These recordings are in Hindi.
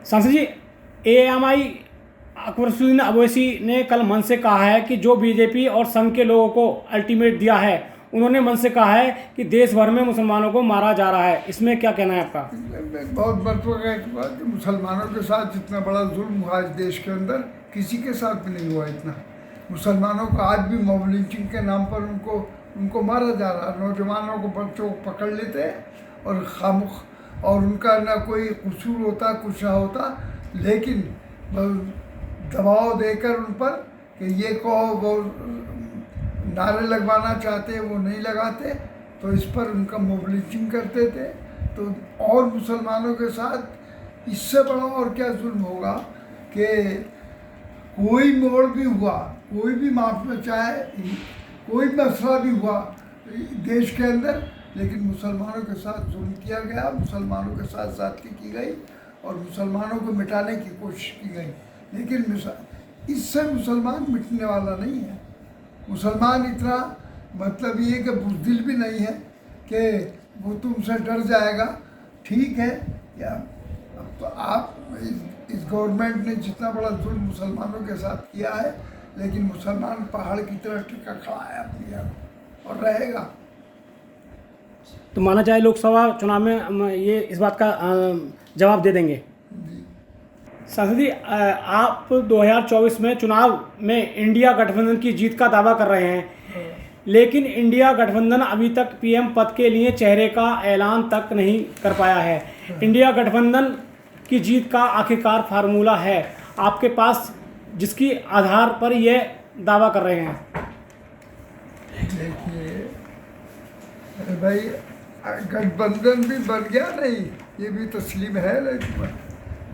सांसद जी, एएमआई अकबरुद्दीन अवैसी ने कल मन से कहा है कि जो बीजेपी और संघ के लोगों को अल्टीमेट दिया है, उन्होंने मन से कहा है कि देश भर में मुसलमानों को मारा जा रहा है। इसमें क्या कहना है आपका? बहुत महत्वपूर्ण की बात कि मुसलमानों के साथ इतना बड़ा जुल्म हुआ इस देश के अंदर किसी के साथ भी नहीं हुआ इतना। मुसलमानों को आज भी मॉब लिंचिंग के नाम पर उनको मारा जा रहा है। नौजवानों को, बच्चों को पकड़ लेते हैं और खामुख, और उनका ना कोई कसूर होता, कुछ ना होता, लेकिन दबाव देकर उन पर कि ये कहो, वो नारे लगवाना चाहते वो नहीं लगाते, तो इस पर उनका मॉब लिंचिंग करते थे। तो और मुसलमानों के साथ इससे बड़ा और क्या जुल्म होगा कि कोई मोड़ भी हुआ, कोई भी मामला, चाहे कोई मसला भी हुआ देश के अंदर, लेकिन मुसलमानों के साथ जुल्म किया गया, मुसलमानों के साथ ज़्यादती की गई और मुसलमानों को मिटाने की कोशिश की गई। लेकिन इससे मुसलमान मिटने वाला नहीं है। मुसलमान इतना मतलब ये कि बुज़दिल भी नहीं है कि वो तुमसे डर जाएगा। ठीक है, या अब तो आप इस गवर्नमेंट ने जितना बड़ा जुल्म मुसलमानों के साथ किया है, लेकिन मुसलमान पहाड़ की तरह टिका खड़ा है अपनी जगह और रहेगा। तो माना जाए लोकसभा चुनाव में ये इस बात का जवाब दे देंगे? सांसद जी, आप 2024 में चुनाव में इंडिया गठबंधन की जीत का दावा कर रहे हैं, लेकिन इंडिया गठबंधन अभी तक पीएम पद के लिए चेहरे का ऐलान तक नहीं कर पाया है। इंडिया गठबंधन की जीत का आखिरकार फार्मूला है आपके पास, जिसकी आधार पर यह दावा कर रहे हैं? देखिए, अरे भाई, गठबंधन भी बन गया नहीं, ये भी तस्लीम है, लेकिन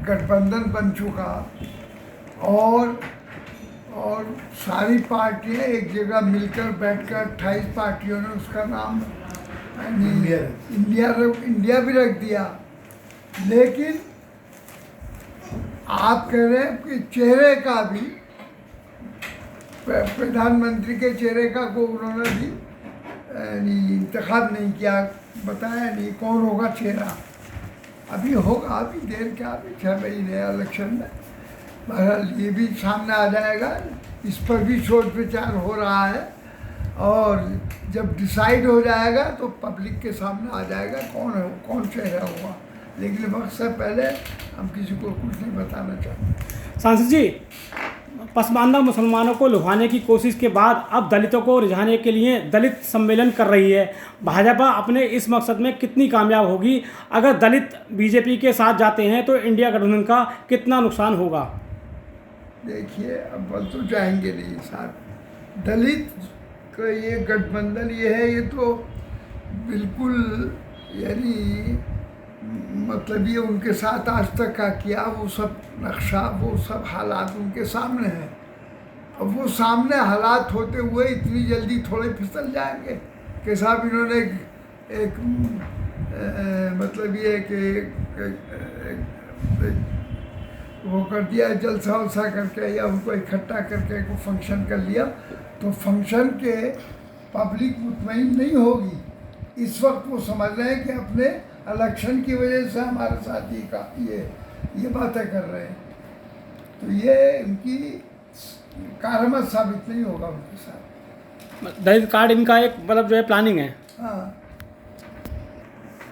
गठबंधन बन चुका और सारी पार्टियां एक जगह मिलकर बैठकर 28 पार्टियों ने उसका नाम इंडिया भी रख दिया। लेकिन आप कह रहे हैं कि चेहरे का भी, प्रधानमंत्री के चेहरे का को उन्होंने भी इंतखाब नहीं किया, बताया नहीं कौन होगा चेहरा। अभी होगा, अभी देर क्या, अभी 6 महीने इलेक्शन में, बहरहाल ये भी सामने आ जाएगा। इस पर भी सोच विचार हो रहा है और जब डिसाइड हो जाएगा तो पब्लिक के सामने आ जाएगा कौन चेहरा होगा। लेकिन वक्त से पहले हम किसी को कुछ नहीं बताना चाहते। सांसद जी, पसमानदा मुसलमानों को लुभाने की कोशिश के बाद अब दलितों को रिझाने के लिए दलित सम्मेलन कर रही है। भाजपा अपने इस मकसद में कितनी कामयाब होगी? अगर दलित बीजेपी के साथ जाते हैं तो इंडिया गठबंधन का कितना नुकसान होगा? देखिए, अब बल तो जाएंगे नहीं साथ। दलित का ये गठबंधन ये है, ये तो बिल्कुल यानी मतलब ये उनके साथ आज तक का किया वो सब नक्शा, वो सब हालात उनके सामने हैं। अब वो सामने हालात होते हुए इतनी जल्दी थोड़े फिसल जाएंगे कि साहब इन्होंने एक मतलब ये कि वो कर दिया, जलसा वलसा करके या उनको इकट्ठा करके को फंक्शन कर लिया, तो फंक्शन के पब्लिक मुतमईन नहीं होगी। इस वक्त वो समझ रहे हैं कि अपने इलेक्शन की वजह से हमारे साथ ये बातें कर रहे हैं, तो ये इनकी कारामद साबित नहीं होगा उनके साथ। दलित कार्ड इनका एक मतलब जो है प्लानिंग है। हाँ।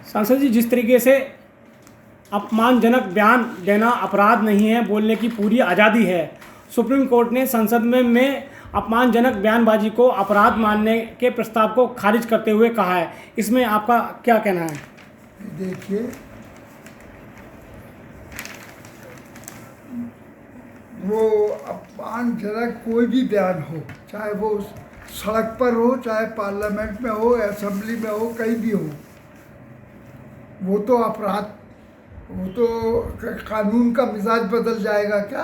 सांसद जी, जिस तरीके से अपमानजनक बयान देना अपराध नहीं है, बोलने की पूरी आज़ादी है, सुप्रीम कोर्ट ने संसद में अपमानजनक बयानबाजी को अपराध मानने के प्रस्ताव को खारिज करते हुए कहा है। इसमें आपका क्या कहना है? देखिए, वो अपमानजनक कोई भी बयान हो, चाहे वो सड़क पर हो, चाहे पार्लियामेंट में हो, असेंबली में हो, कहीं भी हो, वो तो अपराध, वो तो कानून का मिजाज बदल जाएगा क्या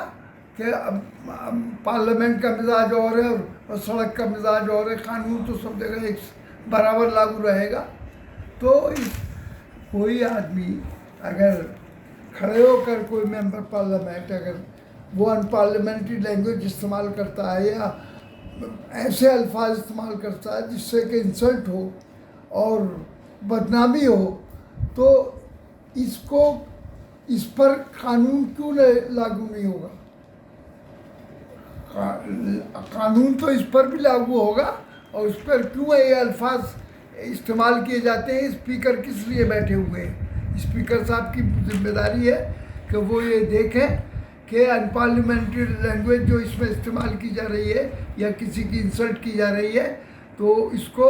कि अब पार्लियामेंट का मिजाज और है और सड़क का मिजाज और है। कानून तो सब जगह एक बराबर लागू रहेगा। तो कोई आदमी अगर खड़े होकर कोई मेंबर पार्लियामेंट अगर वो अनपार्लियामेंट्री लैंग्वेज इस्तेमाल करता है या ऐसे अल्फाज इस्तेमाल करता है जिससे कि इंसल्ट हो और बदनामी हो, तो इसको इस पर कानून क्यों लागू नहीं होगा? कानून तो इस पर भी लागू होगा, और उस पर क्यों ये अल्फाज इस्तेमाल किए जाते हैं? स्पीकर किस लिए बैठे हुए हैं? स्पीकर साहब की जिम्मेदारी है कि वो ये देखें कि अनपार्लियामेंट्री लैंग्वेज जो इसमें इस्तेमाल की जा रही है या किसी की इंसल्ट की जा रही है, तो इसको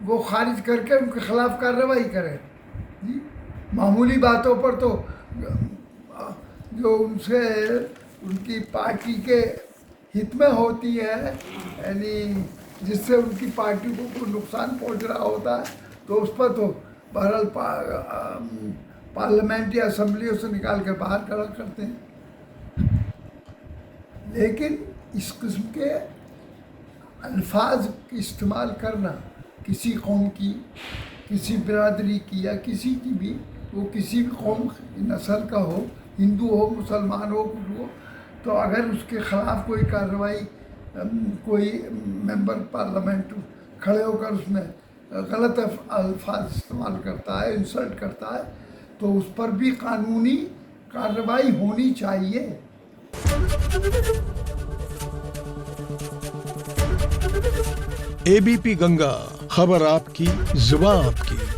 वो खारिज करके उनके खिलाफ कार्रवाई करें। जी, मामूली बातों पर तो जो उनसे उनकी पार्टी के हित में होती है, यानी जिससे उनकी पार्टी को कोई नुकसान पहुंच रहा होता है, तो उस पर तो बहरहाल पार्लियामेंट या असम्बलियों से निकाल कर बाहर खड़ा करते हैं। लेकिन इस किस्म के अल्फाज इस्तेमाल करना किसी कौम की, किसी बिरादरी की या किसी की भी, वो किसी भी कौम नस्ल का हो, हिंदू हो, मुसलमान हो, कुछ हो, तो अगर उसके ख़िलाफ़ कोई कार्रवाई कोई मेंबर पार्लियामेंट खड़े होकर उसमें गलत अल्फाज इस्तेमाल करता है, इंसल्ट करता है, तो उस पर भी कानूनी कार्रवाई होनी चाहिए। एबीपी गंगा, खबर आपकी, जुबान आपकी।